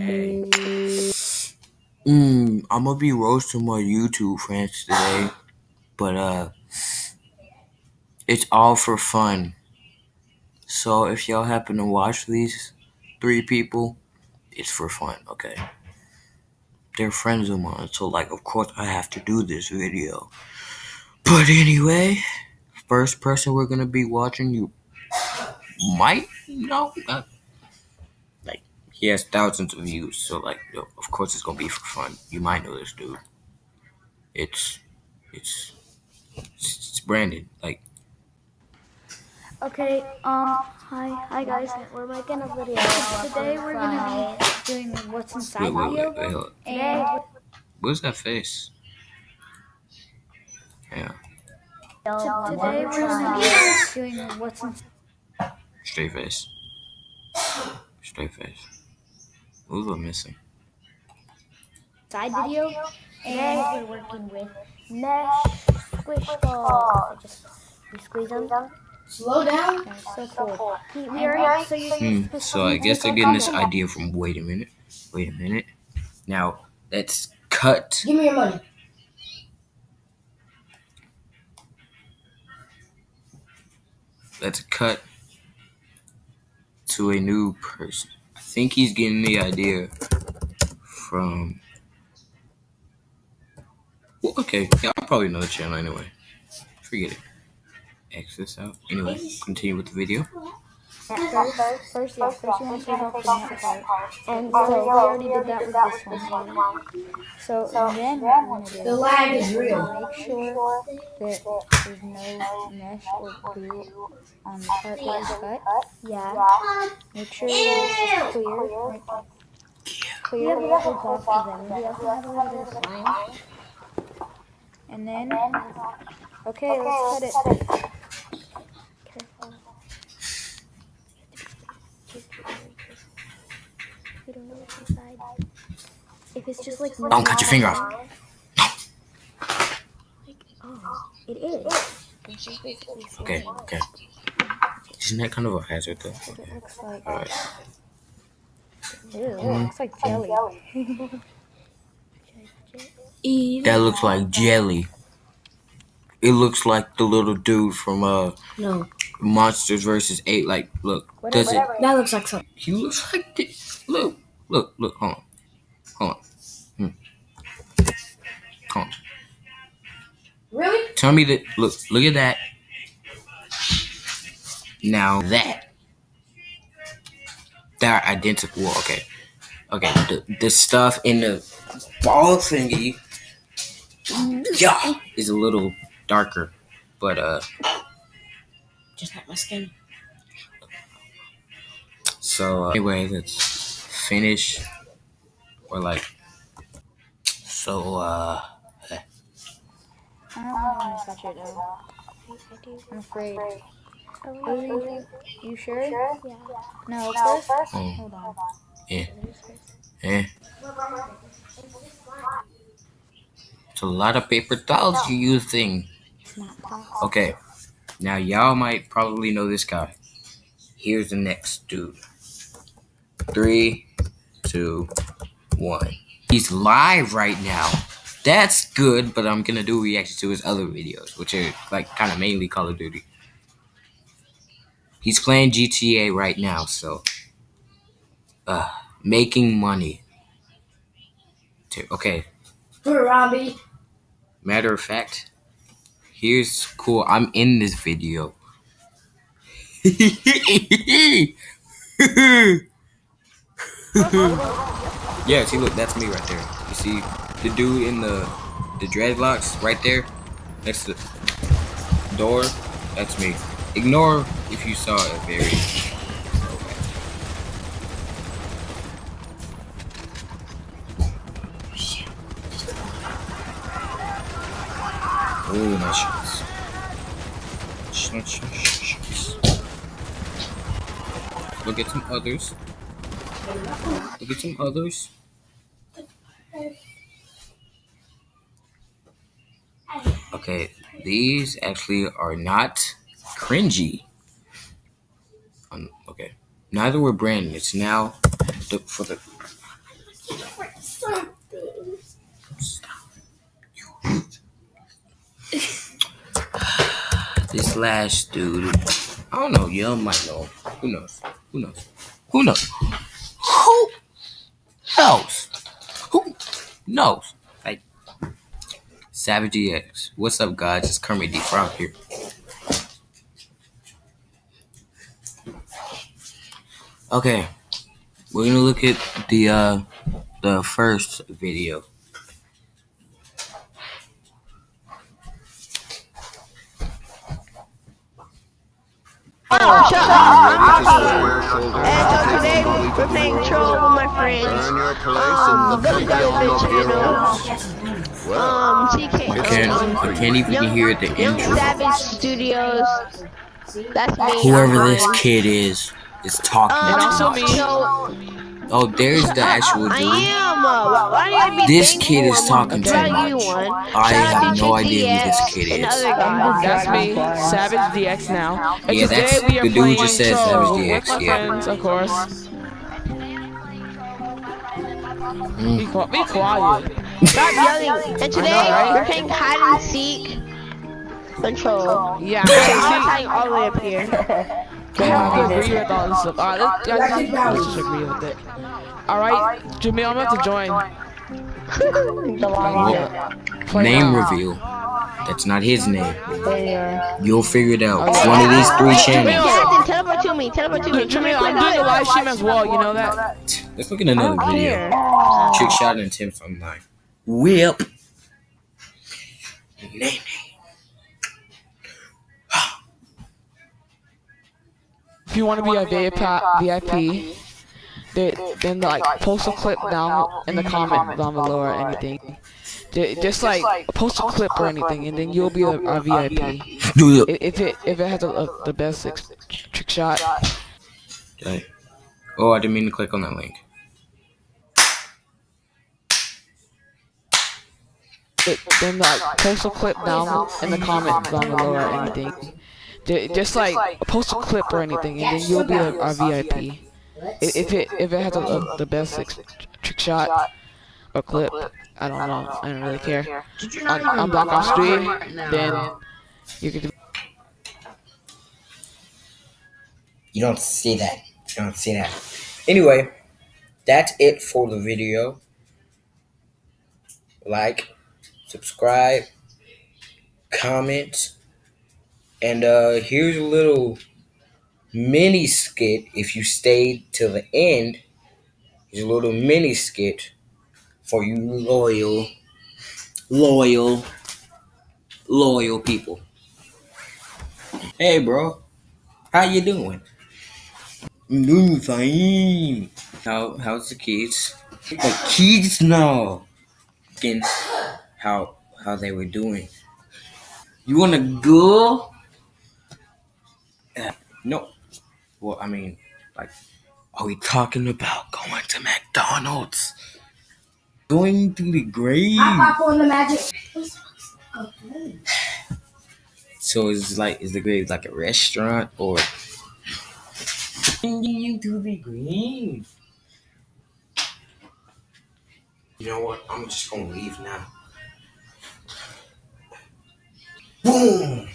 Hey. I'm gonna be roasting my YouTube friends today, but it's all for fun. So if y'all happen to watch these 3 people, it's for fun, okay? They're friends of mine, so of course I have to do this video. But anyway, first person we're gonna be watching, you might know, he has thousands of views, so of course it's gonna be for fun. You might know this dude. It's Brandon. Okay, hi guys, we're making a video. Today we're gonna be doing what's inside video. And what's that face? Yeah. Today we're gonna be doing what's inside. Straight face. Straight face. What was I missing? Side video, and we're working with mesh squish balls. You squeeze them. Slow down. That's so cool. We already, so I guess they're getting this idea from. Wait a minute. Now let's cut. Give me your money. Let's cut to a new person. I think he's getting the idea from. Well, okay, yeah, I'll probably know the channel anyway. Forget it. X this out. Anyway, continue with the video. First you want to take off the net part. And so we already did that with this one. So then what we're going to do The lag is real. Make sure that there's no mesh or glue on the part that you cut. Yeah. Make sure it's clear. Right? Clear with the boxes in. We also have a little bit of slime. And then, okay, let's cut it. Careful. We don't know what's inside. If it's just Don't cut your finger off. Oh, it is. Okay. Isn't that kind of a hazard though? Okay. It looks like. Alright. Ew, it looks like jelly. That looks like jelly. It looks like the little dude from No. Monsters vs. 8. Look. Does it? That looks like something. He looks like this. Look. Hold on. Hold on. Really? Tell me that. Look at that. Now that. They're identical. Well, okay. The stuff in the ball thingy, is a little darker, but Just like my skin. So anyway, let's finish. So I don't want to touch it though. I'm afraid. You sure? Yeah. No, first. Hold on. Yeah. It's a lot of paper towels you're using. It's not possible. Okay. Now y'all might probably know this guy. Here's the next dude. 3, 2, 1. He's live right now. That's good, but I'm gonna do reactions to his other videos, which are kind of mainly Call of Duty. He's playing GTA right now, so making money. Okay. Robbie. Matter of fact, here's cool. I'm in this video. Yeah, see, look, that's me right there. You see the dude in the dreadlocks right there next to the door? That's me. Ignore if you saw it very. Oh, nice shots. Shots. Look at some others. Okay, these actually are not cringy. Okay, neither were Brandon. It's now for the This last dude, I don't know, y'all might know. Who knows? Who knows? Who knows? Who knows? Who knows? Like, Savage DX. What's up, guys? It's Kermit D. Frog here. Okay, we're gonna look at the first video. Oh, shut up! I'm Steve. And so today we're playing Troll with my friends. Go to the channel. I can't even hear the Young intro. Savage Studios. That's me. Whoever this kid is talking. And also me. Oh, there's the actual I dude. am. Why do I be This thankful? kid is talking too Try much. you one. I Shout out have to no idea who this GDX kid and is. other guys. That's me, Savage DX now. And Yeah, today that's we are the dude playing just said Troll Savage with DX, my yeah. friends, of course. Be quiet. Stop yelling. And today right? we're playing hide and seek. Control. Yeah, I'm I hiding all the way up here. have to agree with all this stuff. Alright, let's just agree with it. Alright, Jamil, I'm about to join. Name reveal. That's not his name. You'll figure it out. It's one of these three channels. Jonathan, teleport to me. Teleport to me. Jamil, I'm doing a live stream as well, you know that? Let's look at another video. Trick shot and tips online. Whip. Name. If you want to be a VIP, then like post a clip down in the comment down below or anything. Just like post a clip or anything, and then you'll be a VIP. Do it. If it has the best trick shot. Okay. Oh, I didn't mean to click on that link. Then like post a clip down in the comment down below or anything. Just like post a clip or anything, and then you'll be a VIP. If it has the best trick shot or clip, I don't know. I don't really care. On Black Ops 3, then you could. You don't see that. You don't see that. Anyway, that's it for the video. Like, subscribe, comment, and here's a little mini skit. If you stayed till the end, here's a little mini skit for you loyal people. Hey, bro, how you doing? I'm doing fine. How's the kids? The kids know. How they were doing. You wanna go? No. Well, I mean, like, are we talking about going to McDonald's? Going to the grave? On the magic. So is the grave like a restaurant or? Going to the grave. You know what? I'm just gonna leave now. Boom.